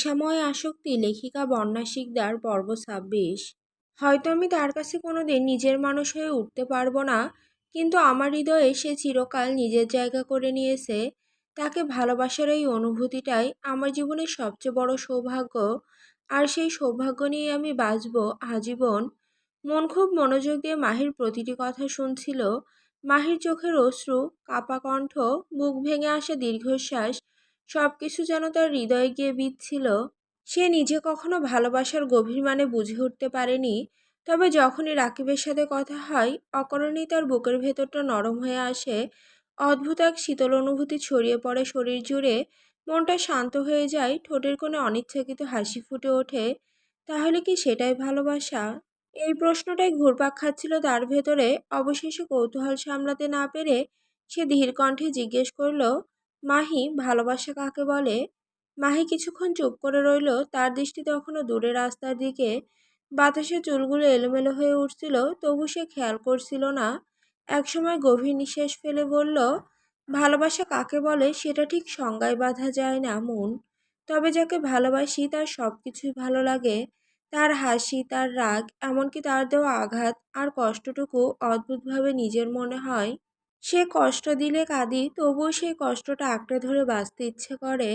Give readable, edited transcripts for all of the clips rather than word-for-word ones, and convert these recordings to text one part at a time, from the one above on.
নেশাময় আসক্তি লেখিকা বন্যা শিকদার পর্ব ২৬। হয়তো আমি তার কাছে কোনোদিন নিজের মানুষ হয়ে উঠতে পারবো না, কিন্তু আমার হৃদয়ে সে চিরকাল নিজের জায়গা করে নিয়েছে। তাকে ভালোবাসার এই অনুভূতিটাই আমার জীবনের সবচেয়ে বড় সৌভাগ্য। আর সেই সৌভাগ্য নিয়ে আমি বাঁচবো আজীবন। মন খুব মনোযোগ দিয়ে মাহির প্রতিটি কথা শুনছিল। মাহির চোখের অশ্রু, কাপা কণ্ঠ, বুক ভেঙে আসা দীর্ঘশ্বাস, সবকিছু যেন তার হৃদয়ে গিয়ে বিঁধছিল। সে নিজে কখনো ভালোবাসার গভীর মানে বুঝে উঠতে পারেনি, তবে যখনই রাকিবের সাথে কথা হয় অকারণেই তার বুকের ভেতরটা নরম হয়ে আসে। অদ্ভুত এক শীতল অনুভূতি ছড়িয়ে পড়ে শরীর জুড়ে। মনটা শান্ত হয়ে যায়, ঠোঁটের কোণে অনিচ্ছাকৃত হাসি ফুটে ওঠে। তাহলে কি সেটাই ভালোবাসা? এই প্রশ্নটাই ঘুরপাক খাচ্ছিল তার ভেতরে। অবশেষে কৌতূহল সামলাতে না পেরে সে ধীর কণ্ঠে জিজ্ঞেস করল, মাহি, ভালোবাসা কাকে বলে? মাহি কিছুক্ষণ চুপ করে রইল, তার দৃষ্টি তখনও দূরে রাস্তার দিকে। বাতাসে চুলগুলো এলোমেলো হয়ে উঠছিল, তবু সে খেয়াল করছিল না। একসময় গভীর নিঃশ্বাস ফেলে বলল, ভালোবাসা কাকে বলে সেটা ঠিক সংজ্ঞায় বাঁধা যায় না মন। তবে যাকে ভালোবাসি তার সব কিছুই ভালো লাগে। তার হাসি, তার রাগ, এমনকি তার দেওয়া আঘাত আর কষ্টটুকু অদ্ভুতভাবে নিজের মনে হয়। সে কষ্ট দিলে কাঁদি, তবুও সেই কষ্টটা আঁকড়ে ধরে বাঁচতে ইচ্ছে করে।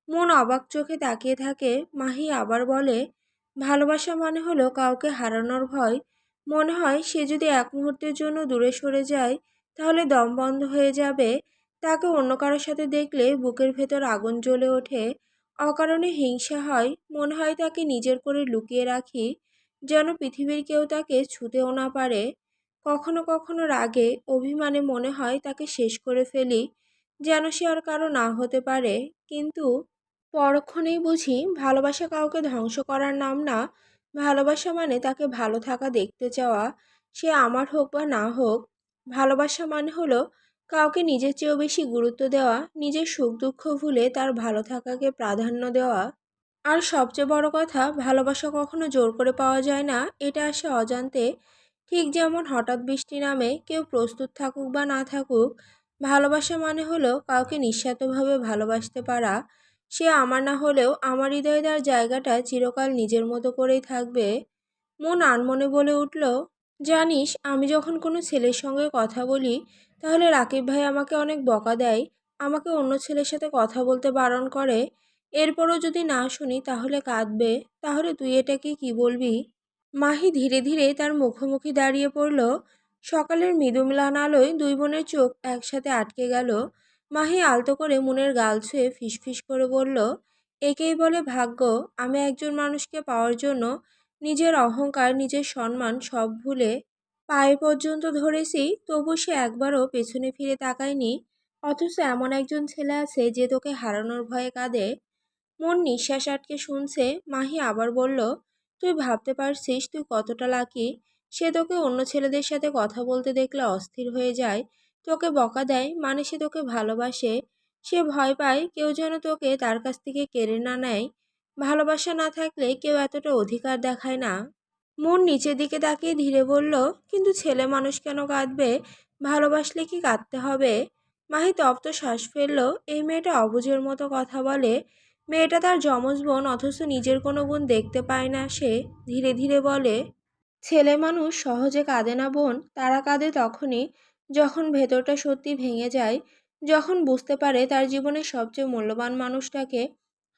মন অবাক চোখে তাকিয়ে থাকে। মাহি আবার বলে, ভালোবাসা মানে হলো কাউকে হারানোর ভয়। মনে হয় সে যদি এক মুহূর্তের জন্য দূরে সরে যায় তাহলে দম বন্ধ হয়ে যাবে। তাকে অন্য কারোর সাথে দেখলে বুকের ভেতর আগুন জ্বলে ওঠে। অকারণে হিংসা হয়, মনে হয় তাকে নিজের করে লুকিয়ে রাখি, যেন পৃথিবীর কেউ তাকে ছুঁতেও না পারে। কখনো কখনো রাগে, অভিমানে মনে হয় তাকে শেষ করে ফেলি, যেন সে আর কারো না হতে পারে। কিন্তু পরক্ষণেই বুঝি ভালোবাসা কাউকে ধ্বংস করার নাম না। ভালোবাসা মানে তাকে ভালো থাকা দেখতে চাওয়া, সে আমার হোক বা না হোক। ভালোবাসা মানে হলো কাউকে নিজের চেয়েও বেশি গুরুত্ব দেওয়া, নিজের সুখ দুঃখ ভুলে তার ভালো থাকাকে প্রাধান্য দেওয়া। আর সবচেয়ে বড় কথা, ভালোবাসা কখনো জোর করে পাওয়া যায় না, এটা আসে অজান্তে। ঠিক যেমন হঠাৎ বৃষ্টি নামে, কেউ প্রস্তুত থাকুক বা না থাকুক। ভালোবাসা মানে হলো কাউকে নিঃস্বার্থভাবে ভালোবাসতে পারা। সে আমার না হলেও আমার হৃদয়ে তার জায়গাটা চিরকাল নিজের মতো করেই থাকবে। মন আনমনে বলে উঠল, জানিস, আমি যখন কোনো ছেলের সঙ্গে কথা বলি তাহলে রাকিব ভাই আমাকে অনেক বকা দেয়, আমাকে অন্য ছেলের সাথে কথা বলতে বারণ করে। এরপরও যদি না শুনি তাহলে কাঁদবে। তাহলে তুই এটাকে কি বলবি? মাহি ধীরে ধীরে তার মুখোমুখি দাঁড়িয়ে পড়ল। সকালের মৃদুম্লান আলোয় দুই বোনের চোখ একসাথে আটকে গেল। মাহি আলতো করে মনের গাল ছুঁয়ে ফিসফিস করে বলল, একেই বলে ভাগ্য। আমি একজন মানুষকে পাওয়ার জন্য নিজের অহংকার, নিজের সম্মান সব ভুলে পায়ে পর্যন্ত ধরেছি, তবু সে একবারও পেছনে ফিরে তাকায়নি। অথচ এমন একজন ছেলে আছে যে তোকে হারানোর ভয়ে কাঁদে। মন নিঃশ্বাস আটকে শুনছে। মাহি আবার বলল, তুই ভাবতে পারছিস তুই কতটা লাকি? সে তোকে অন্য ছেলেদের সাথে কথা বলতে দেখলে অস্থির হয়ে যায়, তোকে বকা দেয়, মানে সে তোকে ভালোবাসে। সে ভয় পায় কেউ যেন তোকে তার কাছ থেকে কেড়ে না নেয়। ভালোবাসা না থাকলে কেউ এতটা অধিকার দেখায় না। মন নিচের দিকে তাকিয়ে ধীরে বলল, কিন্তু ছেলে মানুষ কেন কাঁদবে? ভালোবাসলে কি কাঁদতে হবে? মাহি তপ্ত শ্বাস ফেলল। এই মেয়েটা অবুঝের মতো কথা বলে। মেয়েটা তার যমজ বোন, অথচ নিজের কোনো গুণ দেখতে পায় না সে। ধীরে ধীরে বলে, ছেলে মানুষ সহজে কাঁদে না বোন, তারা কাঁদে তখনই যখন ভেতরটা সত্যি ভেঙে যায়, যখন বুঝতে পারে তার জীবনের সবচেয়ে মূল্যবান মানুষটাকে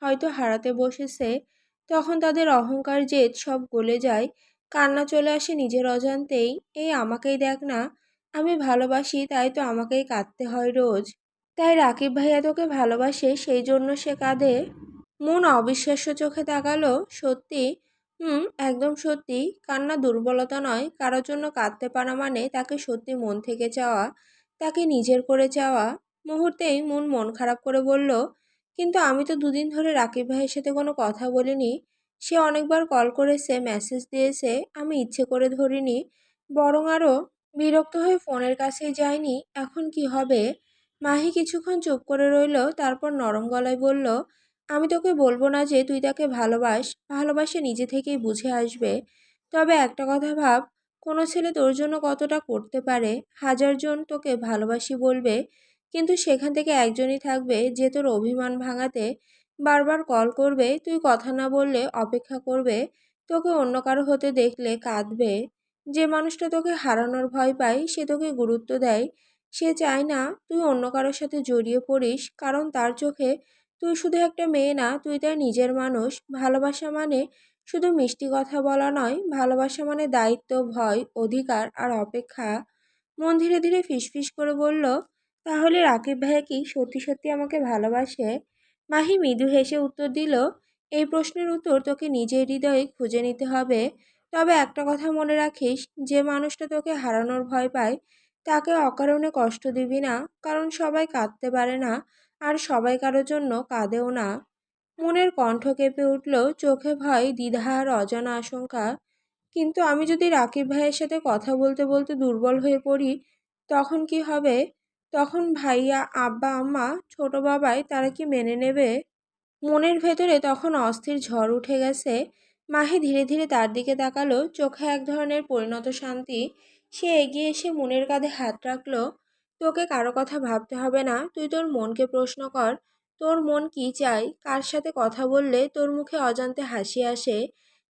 হয়তো হারাতে বসেছে। তখন তাদের অহংকার, জেদ সব গলে যায়, কান্না চলে আসে নিজের অজান্তেই। এই আমাকেই দেখ না, আমি ভালোবাসি তাই তো আমাকেই কাঁদতে হয় রোজ। তাই রাকিব ভাইয়া তোকে ভালোবাসে, সেই জন্য সে কাঁদে। মন অবিশ্বাস্য চোখে তাকালো। সত্যি? একদম সত্যি। কান্না দুর্বলতা নয়, কারোর জন্য কাঁদতে পারা মানে তাকে সত্যি মন থেকে চাওয়া, তাকে নিজের করে চাওয়া। মুহূর্তেই মন খারাপ করে বলল, কিন্তু আমি তো দুদিন ধরে রাকিব ভাইয়ের সাথে কোনো কথা বলিনি। সে অনেকবার কল করেছে, মেসেজ দিয়েছে, আমি ইচ্ছে করে ধরিনি, বরং আরও বিরক্ত হয়ে ফোনের কাছেই যায়নি। এখন কি হবে? মাহি কিছুক্ষণ চুপ করে রইল, তারপর নরম গলায় বলল, আমি তোকে বলবো না যে তুই তাকে ভালোবাসে নিজে থেকেই বুঝে আসবে। তবে একটা কথা ভাব, কোনো ছেলে তোর জন্য কতটা করতে পারে। 1000 জন তোকে ভালোবাসি বলবে, কিন্তু সেখান থেকে একজনই থাকবে যে তোর অভিমান ভাঙাতে বারবার কল করবে, তুই কথা না বললে অপেক্ষা করবে, তোকে অন্য কারো হতে দেখলে কাঁদবে। যে মানুষটা তোকে হারানোর ভয় পায় সে তোকে গুরুত্ব দেয়। সে চায় না তুই অন্য কারোর সাথে জড়িয়ে পড়িস, কারণ তার চোখে তুই শুধু একটা মেয়ে না, তুই তার নিজের মানুষ। ভালোবাসা মানে শুধু মিষ্টি কথা বলা নয়, ভালোবাসা মানে দায়িত্ব, ভয়, অধিকার আর অপেক্ষা। মন ধীরে ধীরে ফিসফিস করে বলল, তাহলে রাকিব ভাইয়া কি সত্যি সত্যি আমাকে ভালোবাসে? মাহি মৃদু হেসে উত্তর দিল, এই প্রশ্নের উত্তর তোকে নিজের হৃদয়ে খুঁজে নিতে হবে। তবে একটা কথা মনে রাখিস, যে মানুষটা তোকে হারানোর ভয় পায় তাকে অকারণে কষ্ট দিবি না, কারণ সবাই কাঁদতে পারে না, আর সবাই কারোর জন্য কাঁদেও না। মনের কণ্ঠ কেঁপে উঠল, চোখে ভয়, দ্বিধা আর অজানা আশঙ্কা। কিন্তু আমি যদি রাকিব ভাইয়ের সাথে কথা বলতে বলতে দুর্বল হয়ে পড়ি, তখন কি হবে? তখন ভাইয়া, আব্বা আম্মা, ছোট বাবাই তারা কি মেনে নেবে? মনের ভেতরে তখন অস্থির ঝড় উঠে গেছে। মাহি ধীরে ধীরে তার দিকে তাকালো, চোখে এক ধরনের পরিণত শান্তি। সে এগিয়ে এসে মনের কাঁধে হাত রাখলো। তোকে কারো কথা ভাবতে হবে না, তুই তোর মনকে প্রশ্ন কর, তোর মন কি চায়, কার সাথে কথা বললে তোর মুখে অজান্তে হাসি আসে,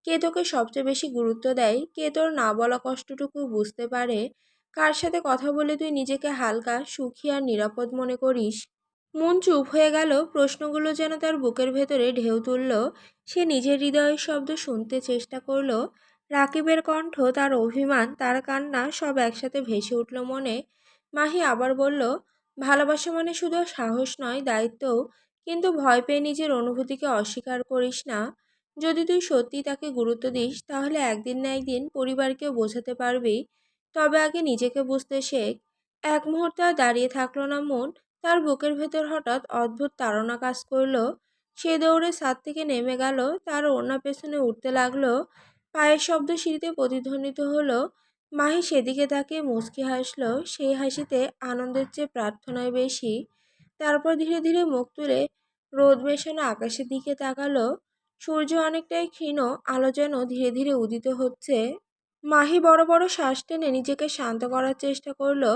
কে তোকে সবচেয়ে বেশি গুরুত্ব দেয়, কে তোর না বলা কষ্টটুকু বুঝতে পারে, কার সাথে কথা বলে তুই নিজেকে হালকা, সুখী আর নিরাপদ মনে করিস। মন চুপ হয়ে গেল, প্রশ্নগুলো যেন তার বুকের ভেতরে ঢেউ তুলল। সে নিজের হৃদয়ের শব্দ শুনতে চেষ্টা করলো। রাকিবের কণ্ঠ, তার অভিমান, তার কান্না সব একসাথে ভেসে উঠল মনে। মাহি আবার বলল, ভালোবাসা মানে শুধু সাহস নয়, দায়িত্বও। কিন্তু ভয় পেয়ে নিজের অনুভূতিকে অস্বীকার করিস না। যদি তুই সত্যি তাকে গুরুত্ব দিস, তাহলে একদিন না একদিন পরিবারকেও বোঝাতে পারবি। তবে আগে নিজেকে বুঝতে শেখ। এক মুহূর্তে আর দাঁড়িয়ে থাকলো না মন। তার বুকের ভেতর হঠাৎ অদ্ভুত তাড়না কাজ করলো। সে দৌড়ে ছাদ থেকে নেমে গেল, তার ওড়না পেছনে উঠতে লাগলো। পায়ের শব্দ সিঁড়িতে প্রতিধ্বনিত হলো। মাহি সেদিকে তাকিয়ে মুচকি হাসলো, সেই হাসিতে আনন্দের চেয়ে প্রার্থনায় বেশি। তারপর ধীরে ধীরে মুখ তুলে রোদ মেশানো আকাশের দিকে তাকালো। সূর্য অনেকটাই ক্ষীণ, আলো যেন ধীরে ধীরে উদিত হচ্ছে। মাহি বড় বড় শ্বাস টেনে নিজেকে শান্ত করার চেষ্টা করলো।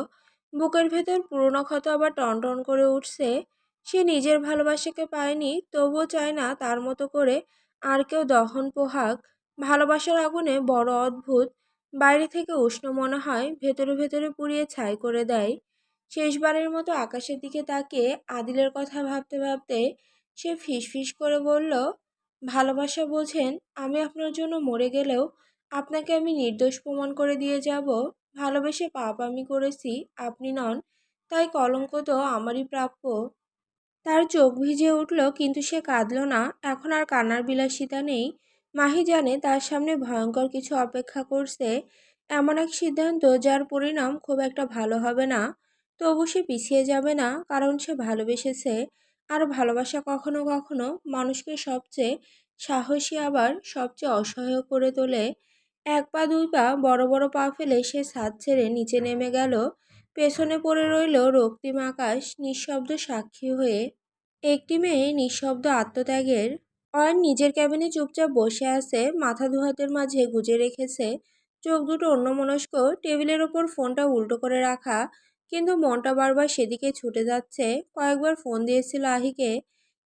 বুকের ভেতর পুরনো ক্ষত আবার টনটন করে উঠছে। সে নিজের ভালোবাসাকে পায়নি, তবুও চায় না তার মতো করে আর কেউ দহন পোহাক। ভালোবাসার আগুনে বড় অদ্ভুত, বাইরে থেকে উষ্ণ মনে হয়, ভেতরে ভেতরে পুড়িয়ে ছাই করে দেয়। শেষবারের মতো আকাশের দিকে তাকিয়ে আদিলের কথা ভাবতে ভাবতে সে ফিসফিস করে বলল, ভালোবাসা বোঝেন, আমি আপনার জন্য মরে গেলেও আপনাকে আমি নির্দোষ প্রমাণ করে দিয়ে যাব। ভালোবেসে পাপ আমি করেছি, আপনি নন, তাই কলঙ্ক তো আমারই প্রাপ্য। তার চোখ ভিজে উঠল, কিন্তু সে কাঁদল না। এখন আর কান্নার বিলাসিতা নেই। মাহি জানে তার সামনে ভয়ঙ্কর কিছু অপেক্ষা করছে, এমন এক সিদ্ধান্ত যার পরিণাম খুব একটা ভালো হবে না। তবু সে পিছিয়ে যাবে না, কারণ সে ভালোবেসেছে। আর ভালোবাসা কখনো কখনো মানুষকে সবচেয়ে সাহসী, আবার সবচেয়ে অসহায় করে তোলে। এক পা দুই পা, বড় বড় পা ফেলে সে ছাদ ছেড়ে নিচে নেমে গেল। পেছনে পড়ে রইল রক্তিম আকাশ, নিঃশব্দ সাক্ষী হয়ে। একটি মেয়ে নিঃশব্দ আত্মত্যাগের। অয়ন নিজের ক্যাবিনে চুপচাপ বসে আছে, মাথা দুহাতের মাঝে গুজে রেখেছে, চোখ দুটো অন্যমনস্ক, টেবিলের ওপর ফোনটা উল্টো করে রাখা। কিন্তু মনটা বারবার সেদিকে ছুটে যাচ্ছে। কয়েকবার ফোন দিয়েছিল আহিকে,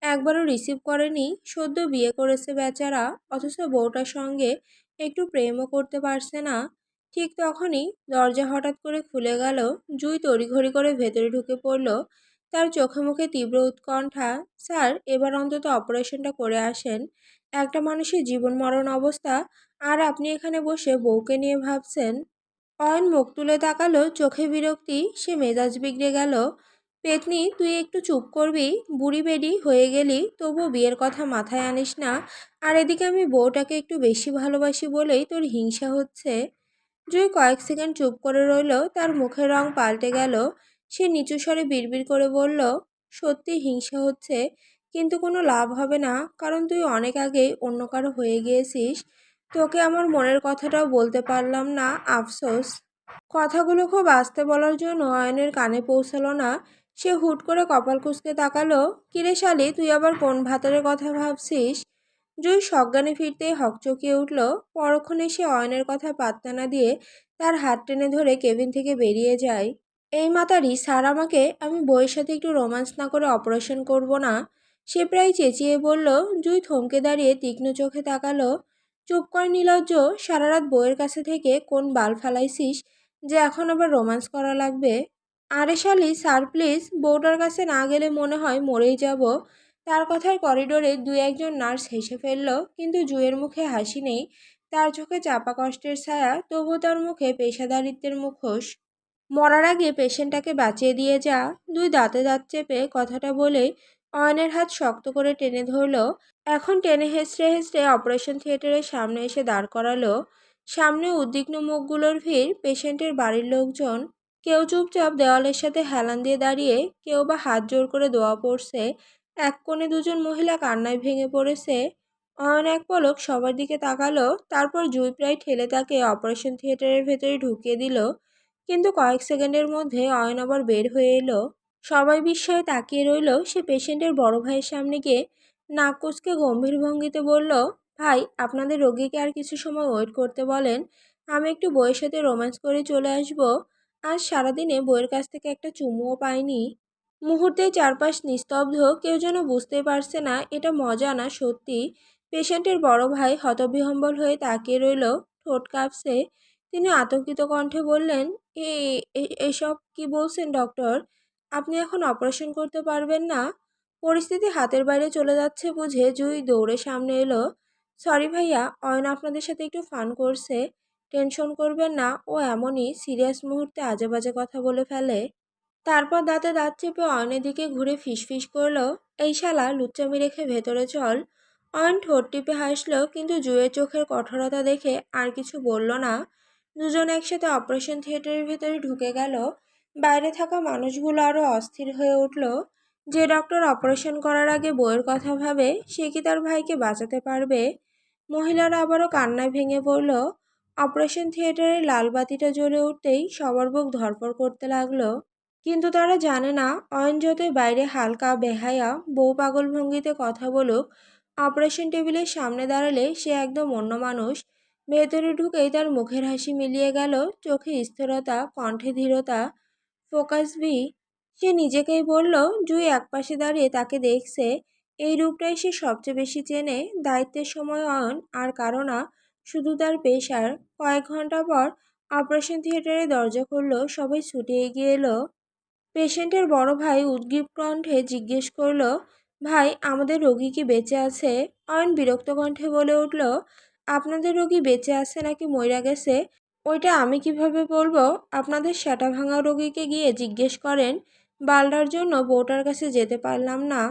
একবারও রিসিভ করেনি। সদ্য বিয়ে করেছে বেচারা, অথচ বউটার সঙ্গে একটু প্রেমও করতে পারছে না। ঠিক তখনই দরজা হঠাৎ করে খুলে গেল। জুই তড়িঘড়ি করে ভেতরে ঢুকে পড়ল, তার চোখে মুখে তীব্র উৎকণ্ঠা। স্যার, এবার অন্তত অপারেশনটা করে আসেন। একটা মানুষের জীবন মরণ অবস্থা, আর আপনি এখানে বসে বউকে নিয়ে ভাবছেন। অয়ন মুখ তুলে তাকালো, চোখে বিরক্তি। সে মেজাজ বিগড়ে গেল। পেতনি, তুই একটু চুপ করবি? বুড়ি বেডি হয়ে গেলি, তবু বিয়ের কথা মাথায় আনিস না। আর এদিকে আমি বউটাকে একটু বেশি ভালোবাসি বলেই তোর হিংসা হচ্ছে। জুই কয়েক সেকেন্ড চুপ করে রইল, তার মুখের রং পাল্টে গেল। সে নিচু স্বরে বিড়বিড় করে বলল, সত্যি হিংসা হচ্ছে, কিন্তু কোনো লাভ হবে না, কারণ তুই অনেক আগেই অন্য কারো হয়ে গিয়েছিস। তোকে আমার মনের কথাটাও বলতে পারলাম না, আফসোস। কথাগুলো খুব আস্তে বলার জন্য অয়নের কানে পৌঁছালো না। সে হুট করে কপাল কুঁচকে তাকালো। কিরে শালি, তুই আবার কোন ভাতারের কথা ভাবছিস? জুই সজ্ঞানে ফিরতেই হকচকিয়ে উঠল। পরক্ষণে সে অয়নের কথা পাত্তা না দিয়ে তার হাত টেনে ধরে কেবিন থেকে বেরিয়ে যায়। এই মাতারি, স্যার আমাকে, আমি বইয়ের সাথে একটু রোম্যান্স না করে অপারেশন করব না। সে প্রায় চেঁচিয়ে বলল। জুই থমকে দাঁড়িয়ে তীক্ষ্ণ চোখে তাকালো। চুপ কর নির্লজ্জ, সারা রাত বউয়ের কাছে থেকে কোন বাল ফালাইছিস যে এখন আবার রোম্যান্স করা লাগবে? আরে শালি স্যার প্লিজ, বউটার কাছে না গেলে মনে হয় মরেই যাব। তার কথায় করিডোরে দুই একজন নার্স হেসে ফেলল, কিন্তু জুয়ের মুখে হাসি নেই, তার চোখে চাপা কষ্টের ছায়া, তবু তার মুখে পেশাদারিত্বের মুখোশ। মরার আগে পেশেন্টটাকে বাঁচিয়ে দিয়ে যা। দুই দাঁতে দাঁত চেপে কথাটা বলে অয়নের হাত শক্ত করে টেনে ধরল। এখন টেনে হেঁচড়ে হেঁচড়ে অপারেশন থিয়েটারের সামনে এসে দাঁড় করালো। সামনে উদ্বিগ্ন মুখগুলোর ভিড়, পেশেন্টের বাড়ির লোকজন। কেউ চুপচাপ দেওয়ালের সাথে হেলান দিয়ে দাঁড়িয়ে, কেউ বা হাত জোর করে দোয়া পড়ছে। এক কোণে দুজন মহিলা কান্নায় ভেঙে পড়েছে। অয়ন এক পলক সবার দিকে তাকালো, তারপর জুই প্রায় ঠেলে তাকে অপারেশন থিয়েটারের ভেতরে ঢুকিয়ে দিল। কিন্তু কয়েক সেকেন্ডের মধ্যে অয়ন আবার বের হয়ে এলো। সবাই বিস্ময়ে তাকিয়ে রইল। সে পেশেন্টের বড় ভাইয়ের সামনে গিয়ে নাক কুঁচকে গম্ভীর ভঙ্গিতে বলল, ভাই আপনাদের রোগীকে আর কিছু সময় ওয়েট করতে বলেন, আমি একটু বইয়ের সাথে রোম্যান্স করে চলে আসব। আজ সারাদিনে বইয়ের কাছ থেকে একটা চুমুও পাইনি। মুহূর্তেই চারপাশ নিস্তব্ধ, কেউ যেন বুঝতেই পারছে না এটা মজা না সত্যি। পেশেন্টের বড় ভাই হতবিহ্বল হয়ে তাকিয়ে রইল, ঠোঁট কাঁপছে। তিনি আতঙ্কিত কণ্ঠে বললেন, এসব কি বলছেন ডক্টর? আপনি এখন অপারেশন করতে পারবেন না? পরিস্থিতি হাতের বাইরে চলে যাচ্ছে বুঝে জুই দৌড়ে সামনে এলো। সরি ভাইয়া, অয়ন আপনাদের সাথে একটু ফান করছে, টেনশন করবেন না, ও এমনই সিরিয়াস মুহূর্তে আজে বাজে কথা বলে ফেলে। তারপর দাঁতে দাঁত চেপে অয়নের দিকে ঘুরে ফিসফিস করলো, এই শালা লুচ্চামি রেখে ভেতরে চল। অয়ন ঠোঁট টিপে হাসলো, কিন্তু জুয়ের চোখের কঠোরতা দেখে আর কিছু বলল না। দুজন একসাথে অপারেশন থিয়েটারের ভেতরে ঢুকে গেল। বাইরে থাকা মানুষগুলো আরো অস্থির হয়ে উঠল। যে ডক্টর অপারেশন করার আগে বউয়ের কথা ভাবে, সে কি তার ভাইকে বাঁচাতে পারবে? মহিলারা আবারও কান্নায় ভেঙে পড়ল। অপারেশন থিয়েটারের লাল বাতিটা জ্বলে উঠতেই সবার বুক ধড়ফড় করতে লাগলো। কিন্তু তারা জানে না, অয়ন যতই বাইরে হালকা বেহায়া বউ পাগল ভঙ্গিতে কথা বলুক, অপারেশন টেবিলের সামনে দাঁড়ালে সে একদম অন্য মানুষ। ভেতরে ঢুকেই তার মুখের হাসি মিলিয়ে গেল, চোখে স্থিরতা, কণ্ঠে ধীরতা। Focus V. সে নিজেকেই বলল। জুই একপাশে দাঁড়িয়ে তাকে দেখছে। এই রূপটাই সে সবচেয়ে বেশি চেনে। দায়িত্বের সময় অয়ন আর কারো না, শুধু তার পেশার। কয়েক ঘন্টা পর অপারেশন থিয়েটারে দরজা খুলল, সবাই ছুটে এগিয়ে এলো। পেশেন্টের বড় ভাই উদ্গ্রীব কণ্ঠে জিজ্ঞেস করল, ভাই আমাদের রোগী কি বেঁচে আছে? অয়ন বিরক্ত কণ্ঠে বলে উঠল, আপনাদের রোগী বেঁচে আছে নাকি মইরা গেছে ওইটা আমি কিভাবে বলবো? আপনাদের সেটা ভাঙা রোগীকে গিয়ে জিজ্ঞেস করেন। বালটার জন্য বউটার কাছে যেতে পারলাম না।